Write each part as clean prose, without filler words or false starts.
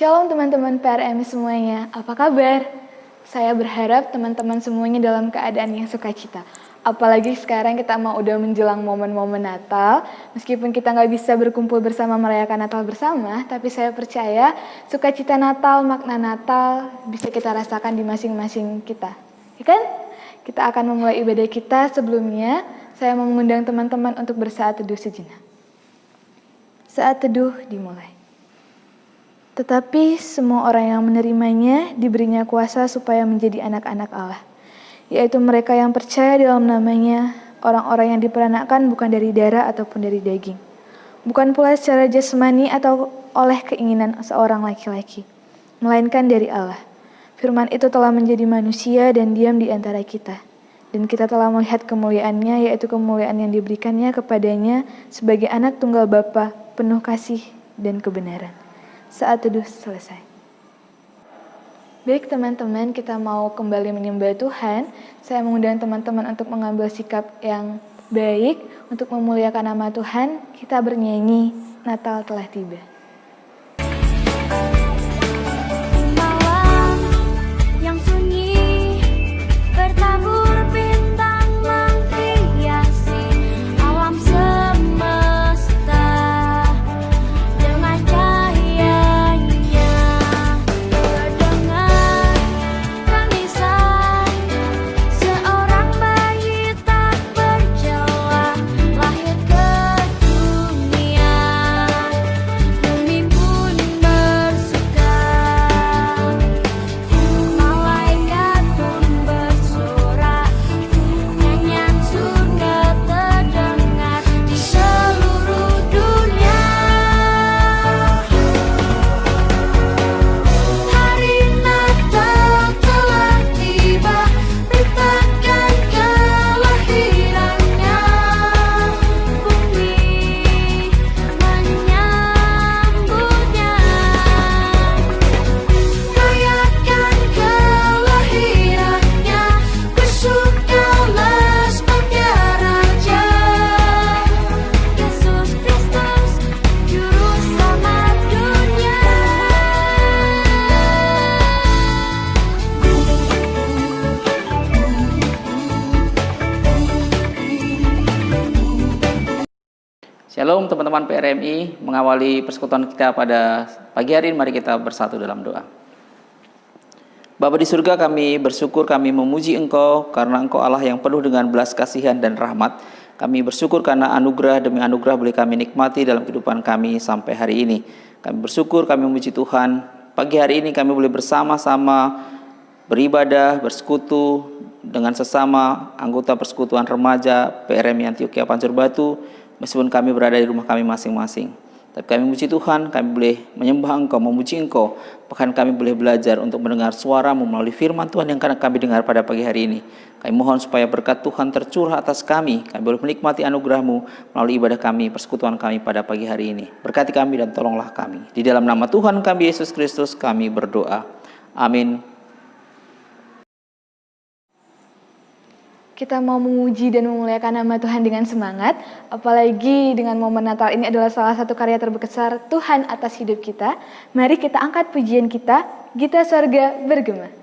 Shalom teman-teman PRM semuanya, apa kabar? Saya berharap teman-teman semuanya dalam keadaan yang sukacita. Apalagi sekarang kita udah menjelang momen-momen Natal. Meskipun kita nggak bisa berkumpul bersama merayakan Natal bersama, tapi saya percaya sukacita Natal, makna Natal bisa kita rasakan di masing-masing kita. Ya kan? Kita akan memulai ibadah kita. Sebelumnya, saya mau mengundang teman-teman untuk bersaat teduh sejenak. Saat teduh dimulai. Tetapi semua orang yang menerimanya diberinya kuasa supaya menjadi anak-anak Allah, yaitu mereka yang percaya dalam namanya, orang-orang yang diperanakkan bukan dari darah ataupun dari daging, bukan pula secara jasmani atau oleh keinginan seorang laki-laki, melainkan dari Allah. Firman itu telah menjadi manusia dan diam di antara kita, dan kita telah melihat kemuliaannya, yaitu kemuliaan yang diberikannya kepadanya sebagai anak tunggal Bapa, penuh kasih dan kebenaran. Saat teduh selesai. Baik teman-teman, kita mau kembali menyembah Tuhan. Saya mengundang teman-teman untuk mengambil sikap yang baik, untuk memuliakan nama Tuhan. Kita bernyanyi, Natal telah tiba. Shalom teman-teman PRMI, mengawali persekutuan kita pada pagi hari ini, mari kita bersatu dalam doa. Bapa di surga, kami bersyukur, kami memuji Engkau karena Engkau Allah yang penuh dengan belas kasihan dan rahmat. Kami bersyukur karena anugerah demi anugerah boleh kami nikmati dalam kehidupan kami sampai hari ini. Kami bersyukur, kami memuji Tuhan. Pagi hari ini kami boleh bersama-sama beribadah, bersekutu dengan sesama anggota persekutuan remaja PRMI Antioquia Pancur Batu. Meskipun kami berada di rumah kami masing-masing, tapi kami memuji Tuhan, kami boleh menyembah Engkau, memuji Engkau. Bahkan kami boleh belajar untuk mendengar suara-Mu melalui firman Tuhan yang kami dengar pada pagi hari ini. Kami mohon supaya berkat Tuhan tercurah atas kami boleh menikmati anugerah-Mu melalui ibadah kami, persekutuan kami pada pagi hari ini. Berkati kami dan tolonglah kami. Di dalam nama Tuhan kami Yesus Kristus kami berdoa. Amin. Kita mau memuji dan memuliakan nama Tuhan dengan semangat, apalagi dengan momen Natal ini adalah salah satu karya terbesar Tuhan atas hidup kita. Mari kita angkat pujian kita, Gita Sorga Bergema.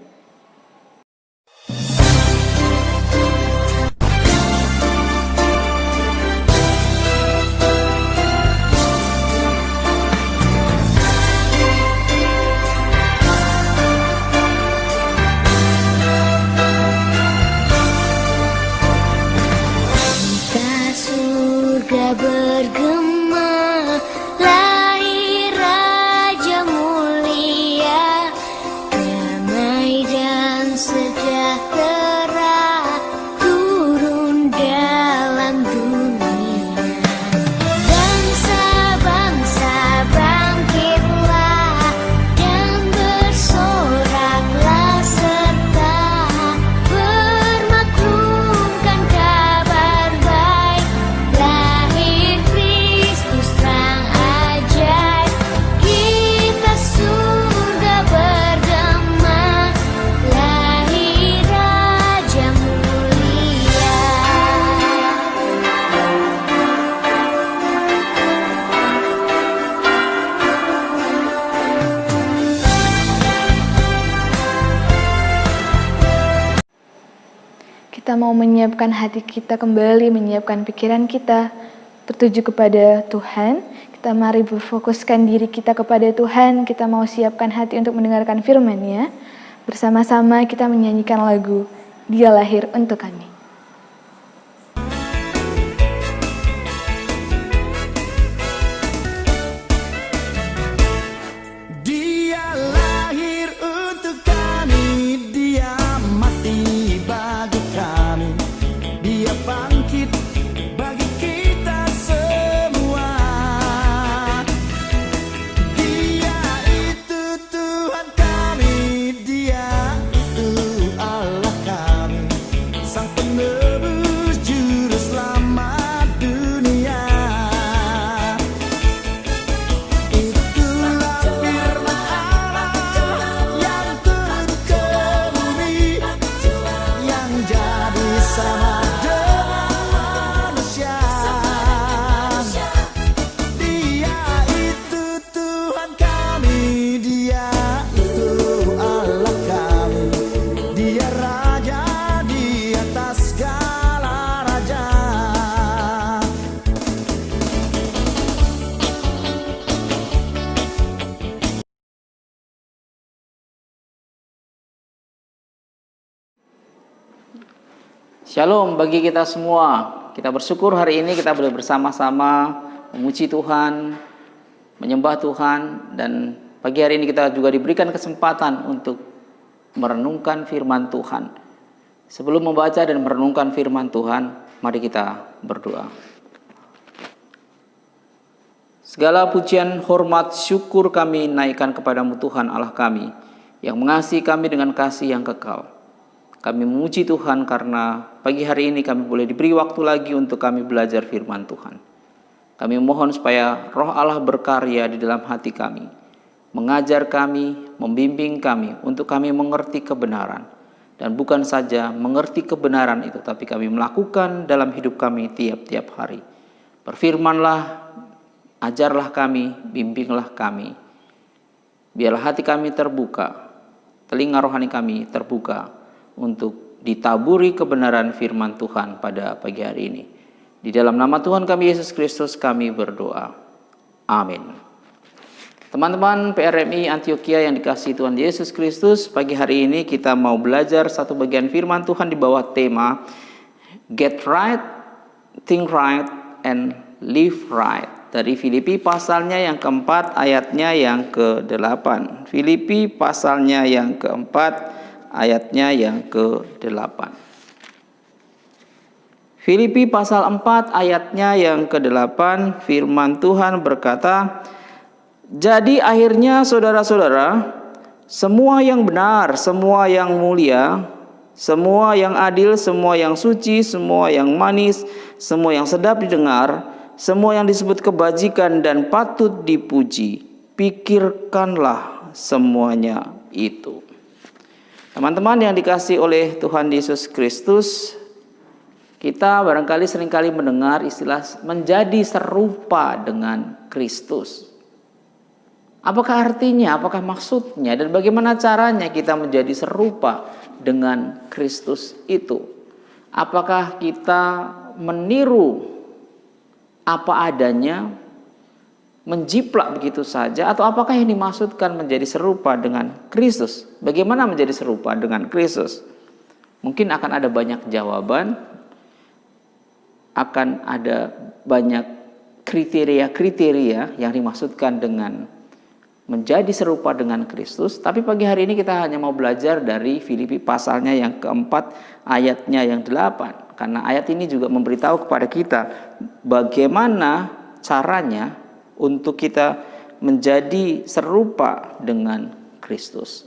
Bergema, lahir Raja mulia, damai kita mau menyiapkan hati kita kembali, menyiapkan pikiran kita tertuju kepada Tuhan. Kita mari berfokuskan diri kita kepada Tuhan. Kita mau siapkan hati untuk mendengarkan firman-Nya. Bersama-sama kita menyanyikan lagu Dia Lahir Untuk Kami. Shalom bagi kita semua. Kita bersyukur hari ini kita boleh bersama-sama memuji Tuhan, menyembah Tuhan, dan pagi hari ini kita juga diberikan kesempatan untuk merenungkan firman Tuhan. Sebelum membaca dan merenungkan firman Tuhan, mari kita berdoa. Segala pujian, hormat, syukur kami naikkan kepadamu Tuhan Allah kami, yang mengasihi kami dengan kasih yang kekal. Kami memuji Tuhan karena pagi hari ini kami boleh diberi waktu lagi untuk kami belajar firman Tuhan. Kami mohon supaya Roh Allah berkarya di dalam hati kami, mengajar kami, membimbing kami untuk kami mengerti kebenaran. Dan bukan saja mengerti kebenaran itu, tapi kami melakukan dalam hidup kami tiap-tiap hari. Berfirmanlah, ajarlah kami, bimbinglah kami. Biarlah hati kami terbuka, telinga rohani kami terbuka, untuk ditaburi kebenaran firman Tuhan pada pagi hari ini. Di dalam nama Tuhan kami Yesus Kristus kami berdoa. Amin. Teman-teman PRMI Antioquia yang dikasihi Tuhan Yesus Kristus, pagi hari ini kita mau belajar satu bagian firman Tuhan di bawah tema Get Right, Think Right, and Live Right. Dari Filipi pasalnya yang keempat, ayatnya yang ke-8. Filipi pasalnya yang keempat, ayatnya yang ke-8. Filipi pasal 4 ayatnya yang ke-8, firman Tuhan berkata, "Jadi akhirnya saudara-saudara, semua yang benar, semua yang mulia, semua yang adil, semua yang suci, semua yang manis, semua yang sedap didengar, semua yang disebut kebajikan dan patut dipuji, pikirkanlah semuanya itu." Teman-teman yang dikasihi oleh Tuhan Yesus Kristus, kita barangkali seringkali mendengar istilah menjadi serupa dengan Kristus. Apakah artinya, apakah maksudnya, dan bagaimana caranya kita menjadi serupa dengan Kristus itu? Apakah kita meniru apa adanya, menjiplak begitu saja, atau apakah yang dimaksudkan menjadi serupa dengan Kristus? Bagaimana menjadi serupa dengan Kristus? Mungkin akan ada banyak jawaban, akan ada banyak kriteria-kriteria yang dimaksudkan dengan menjadi serupa dengan Kristus. Tapi pagi hari ini kita hanya mau belajar dari Filipi pasalnya yang keempat, ayatnya yang 8. Karena ayat ini juga memberitahu kepada kita bagaimana caranya untuk kita menjadi serupa dengan Kristus.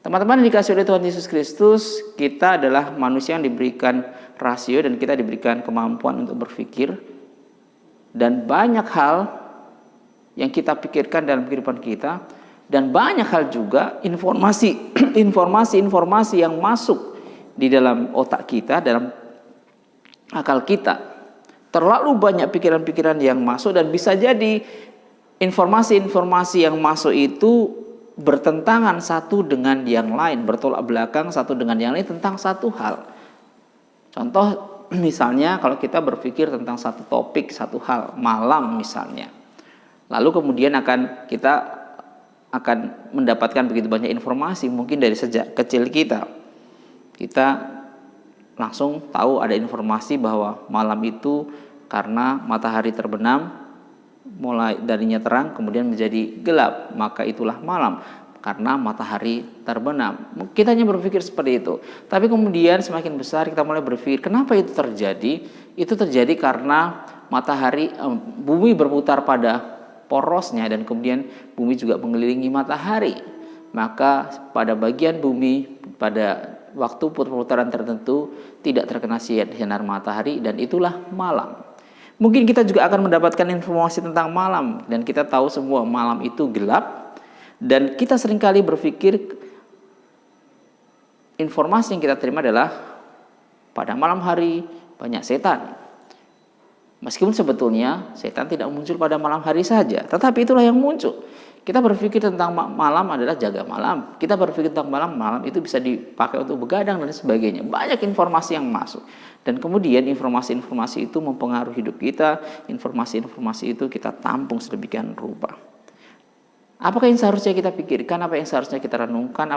Teman-teman yang dikasihi oleh Tuhan Yesus Kristus, kita adalah manusia yang diberikan rasio dan kita diberikan kemampuan untuk berpikir. Dan banyak hal yang kita pikirkan dalam kehidupan kita, dan banyak hal juga informasi yang masuk di dalam otak kita, dalam akal kita. Terlalu banyak pikiran-pikiran yang masuk, dan bisa jadi informasi-informasi yang masuk itu bertentangan satu dengan yang lain, bertolak belakang satu dengan yang lain tentang satu hal. Contoh misalnya kalau kita berpikir tentang satu topik, satu hal, malam misalnya. Lalu kemudian kita akan mendapatkan begitu banyak informasi, mungkin dari sejak kecil kita langsung tahu ada informasi bahwa malam itu karena matahari terbenam, mulai darinya terang kemudian menjadi gelap, maka itulah malam karena matahari terbenam. Kita hanya berpikir seperti itu. Tapi kemudian semakin besar kita mulai berpikir, kenapa itu terjadi? Itu terjadi karena bumi berputar pada porosnya, dan kemudian bumi juga mengelilingi matahari. Maka pada bagian bumi pada waktu perputaran tertentu tidak terkena sinar matahari, dan itulah malam. Mungkin kita juga akan mendapatkan informasi tentang malam, dan kita tahu semua malam itu gelap, dan kita seringkali berpikir informasi yang kita terima adalah pada malam hari banyak setan. Meskipun sebetulnya setan tidak muncul pada malam hari saja, tetapi itulah yang muncul. Kita berpikir tentang malam adalah jaga malam. Kita berpikir tentang malam itu bisa dipakai untuk begadang dan sebagainya. Banyak informasi yang masuk. Dan kemudian informasi-informasi itu mempengaruhi hidup kita. Informasi-informasi itu kita tampung sedemikian rupa. Apakah yang seharusnya kita pikirkan? Apa yang seharusnya kita renungkan?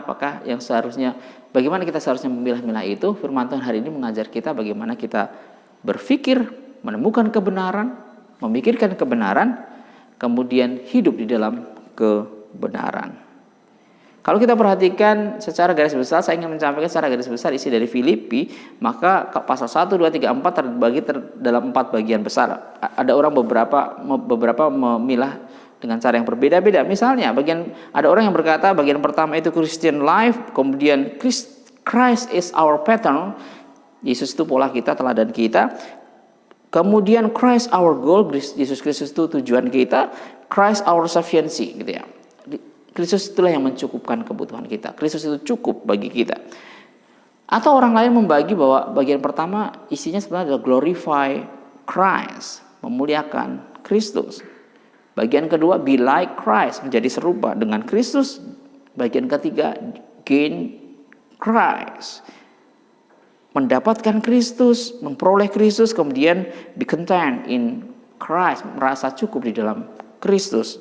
Bagaimana kita seharusnya memilah-milah itu? Firman Tuhan hari ini mengajar kita bagaimana kita berpikir, menemukan kebenaran, memikirkan kebenaran, kemudian hidup di dalam kebenaran. Kalau kita perhatikan secara garis besar, saya ingin menyampaikan secara garis besar isi dari Filipi, maka pasal 1, 2, 3, 4 terbagi dalam 4 bagian besar. Ada orang beberapa memilah dengan cara yang berbeda-beda. Misalnya, ada orang yang berkata bagian pertama itu Christian life, kemudian Christ is our pattern, Yesus itu pola kita, teladan kita. Kemudian Christ our goal, Yesus Kristus itu tujuan kita. Christ our sufficiency, gitu ya. Kristus itulah yang mencukupkan kebutuhan kita. Kristus itu cukup bagi kita. Atau orang lain membagi bahwa bagian pertama isinya sebenarnya adalah glorify Christ, memuliakan Kristus. Bagian kedua be like Christ, menjadi serupa dengan Kristus. Bagian ketiga gain Christ, mendapatkan Kristus, memperoleh Kristus, kemudian be content in Christ, merasa cukup di dalam Kristus.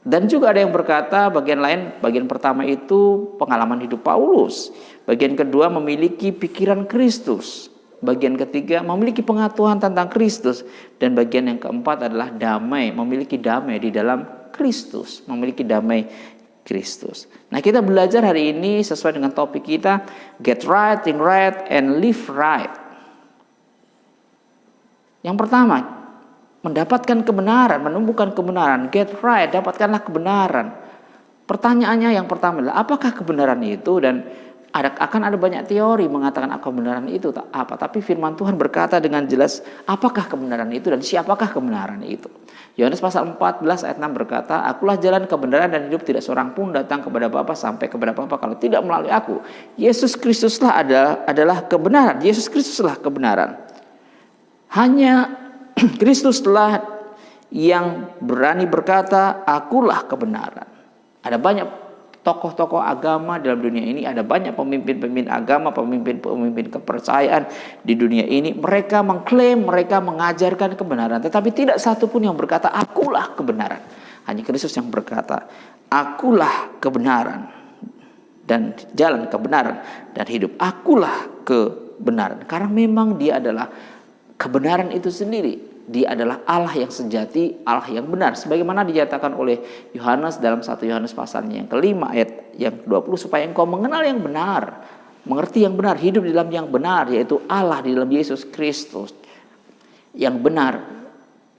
Dan juga ada yang berkata bagian pertama itu pengalaman hidup Paulus, bagian kedua memiliki pikiran Kristus, bagian ketiga memiliki pengetahuan tentang Kristus, dan bagian yang keempat adalah damai, memiliki damai di dalam Kristus, memiliki damai Kristus. Nah, kita belajar hari ini sesuai dengan topik kita, get right, think right, and live right. Yang pertama, mendapatkan kebenaran, menemukan kebenaran, get right, dapatkanlah kebenaran. Pertanyaannya yang pertama adalah apakah kebenaran itu, dan akan ada banyak teori mengatakan kebenaran itu apa, tapi firman Tuhan berkata dengan jelas apakah kebenaran itu dan siapakah kebenaran itu. Yohanes pasal 14 ayat 6 berkata, akulah jalan kebenaran dan hidup, tidak seorang pun datang kepada Bapa sampai kepada Bapa kalau tidak melalui aku. Yesus Kristuslah adalah kebenaran. Yesus Kristuslah kebenaran. Hanya Kristuslah yang berani berkata, akulah kebenaran. Ada banyak tokoh-tokoh agama dalam dunia ini, ada banyak pemimpin-pemimpin agama, pemimpin-pemimpin kepercayaan di dunia ini. Mereka mengklaim, mereka mengajarkan kebenaran, tetapi tidak satu pun yang berkata, akulah kebenaran. Hanya Kristus yang berkata, akulah kebenaran dan jalan kebenaran dan hidup. Akulah kebenaran. Karena memang dia adalah kebenaran itu sendiri. Dia adalah Allah yang sejati, Allah yang benar. Sebagaimana dinyatakan oleh Yohanes dalam 1 Yohanes pasalnya yang kelima ayat yang 20, supaya engkau mengenal yang benar, mengerti yang benar, hidup di dalam yang benar, yaitu Allah di dalam Yesus Kristus. Yang benar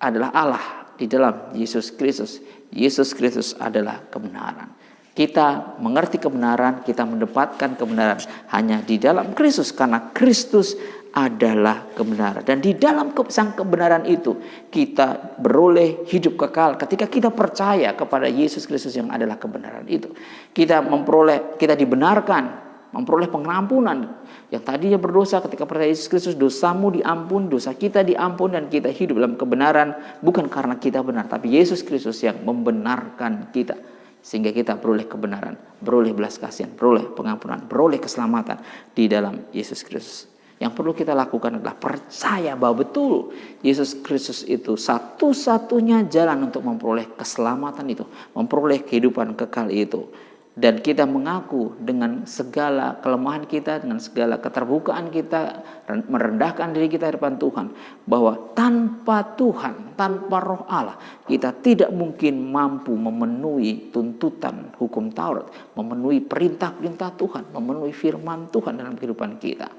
adalah Allah di dalam Yesus Kristus. Yesus Kristus adalah kebenaran. Kita mengerti kebenaran, kita mendapatkan kebenaran hanya di dalam Kristus, karena Kristus adalah kebenaran. Dan di dalam sang kebenaran itu kita beroleh hidup kekal ketika kita percaya kepada Yesus Kristus yang adalah kebenaran itu. Kita dibenarkan, memperoleh pengampunan. Yang tadinya berdosa, ketika percaya Yesus Kristus, dosamu diampun, dosa kita diampun, dan kita hidup dalam kebenaran bukan karena kita benar, tapi Yesus Kristus yang membenarkan kita, sehingga kita beroleh kebenaran, beroleh belas kasihan, beroleh pengampunan, beroleh keselamatan di dalam Yesus Kristus. Yang perlu kita lakukan adalah percaya bahwa betul Yesus Kristus itu satu-satunya jalan untuk memperoleh keselamatan itu, memperoleh kehidupan kekal itu. Dan kita mengaku dengan segala kelemahan kita, dengan segala keterbukaan kita, merendahkan diri kita di depan Tuhan, bahwa tanpa Tuhan, tanpa Roh Allah, kita tidak mungkin mampu memenuhi tuntutan hukum Taurat, memenuhi perintah-perintah Tuhan, memenuhi firman Tuhan dalam kehidupan kita,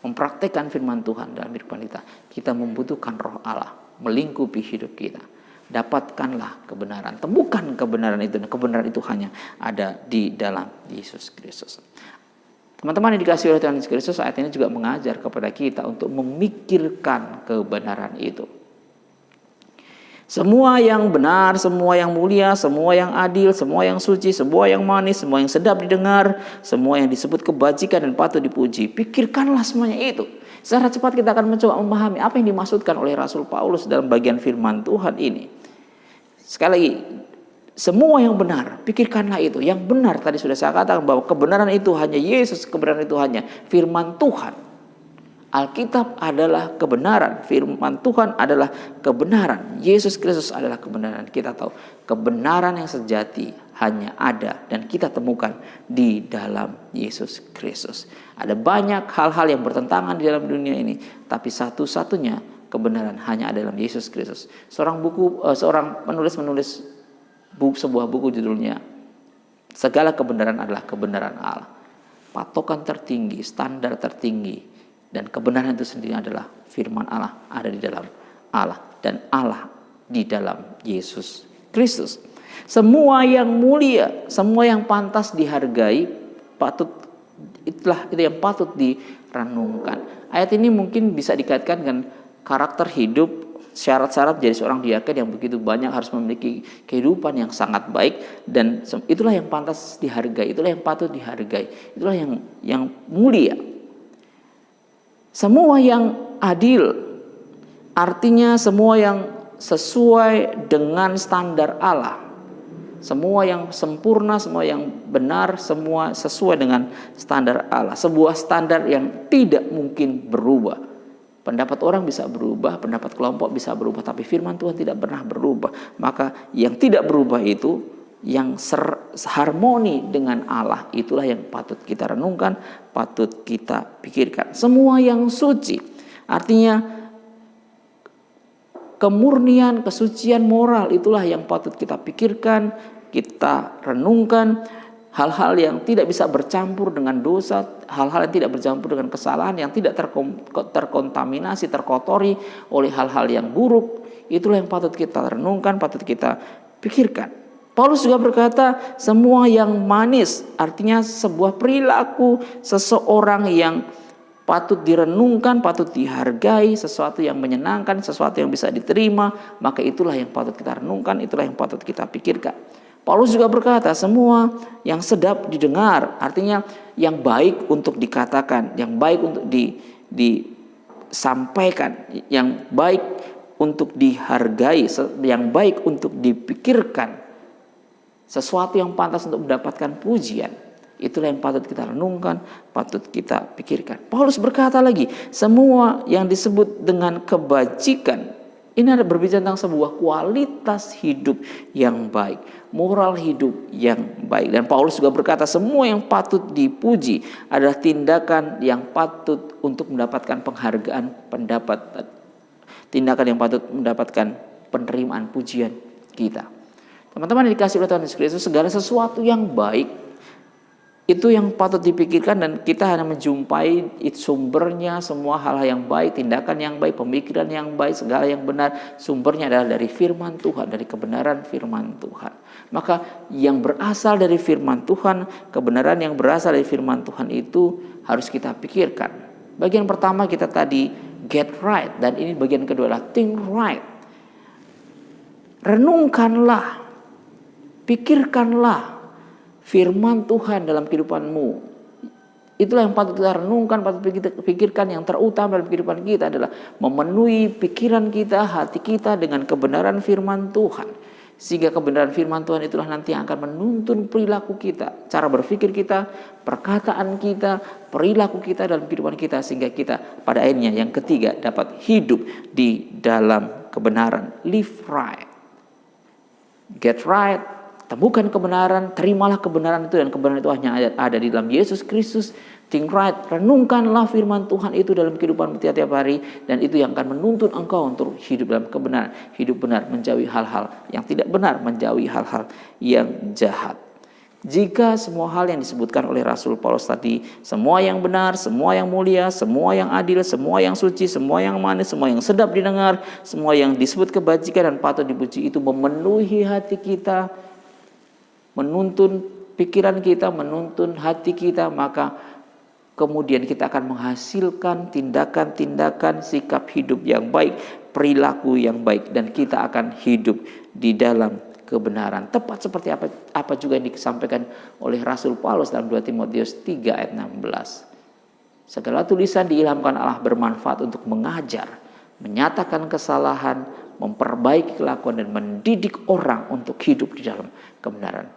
mempraktekkan firman Tuhan dalam kehidupan kita. Kita membutuhkan Roh Allah melingkupi hidup kita. Dapatkanlah kebenaran, temukan kebenaran itu, dan kebenaran itu hanya ada di dalam Yesus Kristus. Teman-teman yang dikasihi oleh Tuhan Yesus Kristus, ayat ini juga mengajar kepada kita untuk memikirkan kebenaran itu. Semua yang benar, semua yang mulia, semua yang adil, semua yang suci, semua yang manis, semua yang sedap didengar, semua yang disebut kebajikan dan patut dipuji, pikirkanlah semuanya itu. Secara cepat kita akan mencoba memahami apa yang dimaksudkan oleh Rasul Paulus dalam bagian firman Tuhan ini. Sekali lagi, semua yang benar, pikirkanlah itu. Yang benar tadi sudah saya katakan bahwa kebenaran itu hanya Yesus, kebenaran itu hanya firman Tuhan. Alkitab adalah kebenaran, firman Tuhan adalah kebenaran, Yesus Kristus adalah kebenaran. Kita tahu kebenaran yang sejati hanya ada dan kita temukan di dalam Yesus Kristus. Ada banyak hal-hal yang bertentangan di dalam dunia ini, tapi satu-satunya kebenaran hanya ada dalam Yesus Kristus. Seorang penulis menulis sebuah buku judulnya Segala Kebenaran Adalah Kebenaran Allah. Patokan tertinggi, standar tertinggi, dan kebenaran itu sendiri adalah firman Allah ada di dalam Allah, dan Allah di dalam Yesus Kristus. Semua yang mulia, semua yang pantas dihargai, itu yang patut direnungkan. Ayat ini mungkin bisa dikaitkan dengan karakter hidup, syarat-syarat jadi seorang diaken yang begitu banyak, harus memiliki kehidupan yang sangat baik, dan itulah yang pantas dihargai, itulah yang patut dihargai, itulah yang mulia. Semua yang adil, artinya semua yang sesuai dengan standar Allah, semua yang sempurna, semua yang benar, semua sesuai dengan standar Allah. Sebuah standar yang tidak mungkin berubah. Pendapat orang bisa berubah, pendapat kelompok bisa berubah, tapi firman Tuhan tidak pernah berubah. Maka yang tidak berubah itu, yang harmoni dengan Allah, itulah yang patut kita renungkan, patut kita pikirkan. Semua yang suci, artinya kemurnian, kesucian moral, itulah yang patut kita pikirkan, kita renungkan. Hal-hal yang tidak bisa bercampur dengan dosa, hal-hal yang tidak bercampur dengan kesalahan, yang tidak terkontaminasi, terkotori oleh hal-hal yang buruk, itulah yang patut kita renungkan, patut kita pikirkan. Paulus juga berkata, semua yang manis, artinya sebuah perilaku seseorang yang patut direnungkan, patut dihargai, sesuatu yang menyenangkan, sesuatu yang bisa diterima, maka itulah yang patut kita renungkan, itulah yang patut kita pikirkan. Paulus juga berkata, semua yang sedap didengar, artinya yang baik untuk dikatakan, yang baik untuk disampaikan, yang baik untuk dihargai, yang baik untuk dipikirkan, sesuatu yang pantas untuk mendapatkan pujian, itulah yang patut kita renungkan, patut kita pikirkan. Paulus berkata lagi, semua yang disebut dengan kebajikan, ini ada berbicara tentang sebuah kualitas hidup yang baik, moral hidup yang baik. Dan Paulus juga berkata, semua yang patut dipuji adalah tindakan yang patut untuk mendapatkan penghargaan, tindakan yang patut mendapatkan penerimaan pujian kita. Teman-teman yang dikasihi oleh Tuhan Yesus Kristus, segala sesuatu yang baik itu yang patut dipikirkan, dan kita hanya menjumpai sumbernya, semua hal-hal yang baik, tindakan yang baik, pemikiran yang baik, segala yang benar, sumbernya adalah dari firman Tuhan, dari kebenaran firman Tuhan. Maka yang berasal dari firman Tuhan, kebenaran yang berasal dari firman Tuhan itu harus kita pikirkan. Bagian pertama kita tadi get right, dan ini bagian kedua adalah think right. Renungkanlah, pikirkanlah firman Tuhan dalam kehidupanmu. Itulah yang patut kita renungkan, patut kita pikirkan. Yang terutama dalam kehidupan kita adalah memenuhi pikiran kita, hati kita dengan kebenaran firman Tuhan. Sehingga kebenaran firman Tuhan itulah nanti yang akan menuntun perilaku kita, cara berpikir kita, perkataan kita, perilaku kita dalam kehidupan kita. Sehingga kita pada akhirnya yang ketiga dapat hidup di dalam kebenaran. Live right, get right, temukan kebenaran, terimalah kebenaran itu. Dan kebenaran itu hanya ada di dalam Yesus Kristus. Think right, renungkanlah firman Tuhan itu dalam kehidupan tiap-tiap hari. Dan itu yang akan menuntun engkau untuk hidup dalam kebenaran. Hidup benar, menjauhi hal-hal yang tidak benar, menjauhi hal-hal yang jahat. Jika semua hal yang disebutkan oleh Rasul Paulus tadi, semua yang benar, semua yang mulia, semua yang adil, semua yang suci, semua yang manis, semua yang sedap didengar, semua yang disebut kebajikan dan patut dipuji itu memenuhi hati kita, menuntun pikiran kita, menuntun hati kita, maka kemudian kita akan menghasilkan tindakan-tindakan sikap hidup yang baik, perilaku yang baik, dan kita akan hidup di dalam kebenaran. Tepat seperti apa juga yang disampaikan oleh Rasul Paulus dalam 2 Timotius 3 ayat 16. Segala tulisan diilhamkan Allah bermanfaat untuk mengajar, menyatakan kesalahan, memperbaiki kelakuan, dan mendidik orang untuk hidup di dalam kebenaran.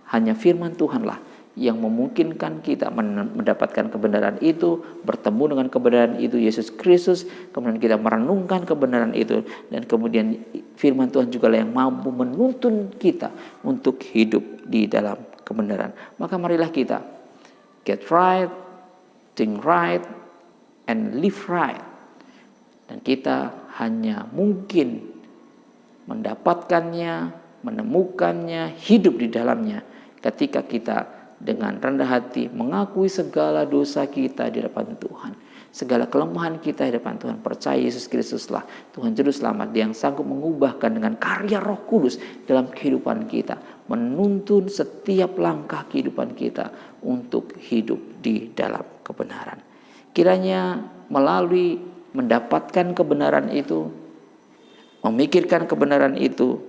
Hanya firman Tuhanlah yang memungkinkan kita mendapatkan kebenaran itu, bertemu dengan kebenaran itu, Yesus Kristus, kemudian kita merenungkan kebenaran itu, dan kemudian firman Tuhan juga yang mampu menuntun kita untuk hidup di dalam kebenaran. Maka marilah kita get right, think right, and live right. Dan kita hanya mungkin mendapatkannya, menemukannya, hidup di dalamnya ketika kita dengan rendah hati mengakui segala dosa kita di depan Tuhan, segala kelemahan kita di depan Tuhan. Percaya Yesus Kristuslah Tuhan Juru Selamat yang sanggup mengubahkan dengan karya Roh Kudus dalam kehidupan kita, menuntun setiap langkah kehidupan kita untuk hidup di dalam kebenaran. Kiranya melalui mendapatkan kebenaran itu, memikirkan kebenaran itu,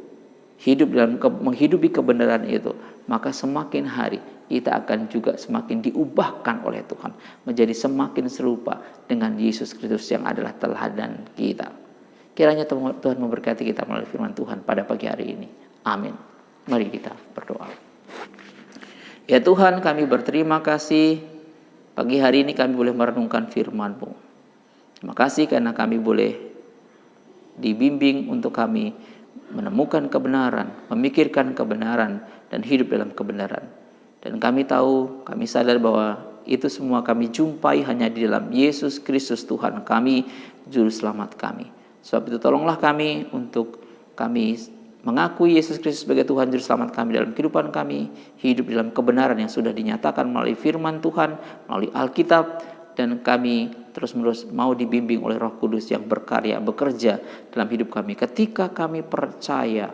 menghidupi kebenaran itu, maka semakin hari kita akan juga semakin diubahkan oleh Tuhan menjadi semakin serupa dengan Yesus Kristus yang adalah teladan kita. Kiranya Tuhan memberkati kita melalui firman Tuhan pada pagi hari ini. Amin. Mari kita berdoa. Ya Tuhan, kami berterima kasih pagi hari ini kami boleh merenungkan firman-Mu. Terima kasih karena kami boleh dibimbing untuk kami menemukan kebenaran, memikirkan kebenaran, dan hidup dalam kebenaran. Dan kami tahu, kami sadar bahwa itu semua kami jumpai hanya di dalam Yesus Kristus Tuhan kami, Juru Selamat kami. Sebab itu tolonglah kami untuk kami mengakui Yesus Kristus sebagai Tuhan Juru Selamat kami dalam kehidupan kami, hidup dalam kebenaran yang sudah dinyatakan melalui firman Tuhan, melalui Alkitab, dan kami terus-menerus mau dibimbing oleh Roh Kudus yang berkarya, bekerja dalam hidup kami ketika kami percaya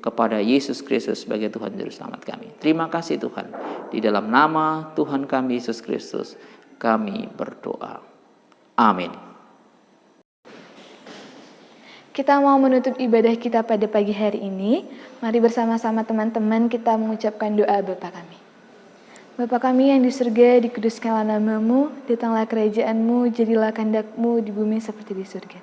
kepada Yesus Kristus sebagai Tuhan Juru Selamat kami. Terima kasih Tuhan. Di dalam nama Tuhan kami Yesus Kristus kami berdoa. Amin. Kita mau menutup ibadah kita pada pagi hari ini. Mari bersama-sama teman-teman kita mengucapkan doa Bapa kami. Bapa kami yang di surga, dikuduskanlah nama-Mu, datanglah kerajaan-Mu, jadilah kehendak-Mu di bumi seperti di surga.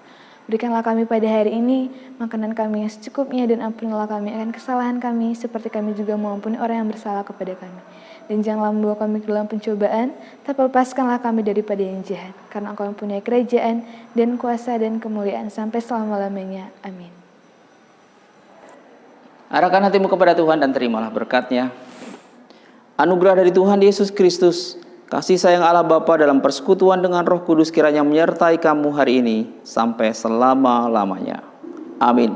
Berikanlah kami pada hari ini makanan kami yang secukupnya, dan ampunilah kami akan kesalahan kami seperti kami juga mengampuni orang yang bersalah kepada kami. Dan janganlah membawa kami ke dalam pencobaan, tapi lepaskanlah kami daripada yang jahat. Karena Engkau mempunyai kerajaan dan kuasa dan kemuliaan sampai selama-lamanya. Amin. Arahkan hatimu kepada Tuhan dan terimalah berkat-Nya. Anugerah dari Tuhan Yesus Kristus, kasih sayang Allah Bapa dalam persekutuan dengan Roh Kudus kiranya menyertai kamu hari ini sampai selama-lamanya. Amin.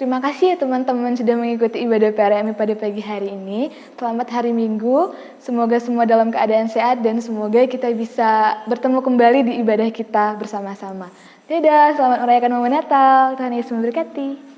Terima kasih ya teman-teman sudah mengikuti ibadah PRMI pada pagi hari ini. Selamat hari Minggu, semoga semua dalam keadaan sehat dan semoga kita bisa bertemu kembali di ibadah kita bersama-sama. Dadah, selamat merayakan momen Natal, Tuhan Yesus memberkati.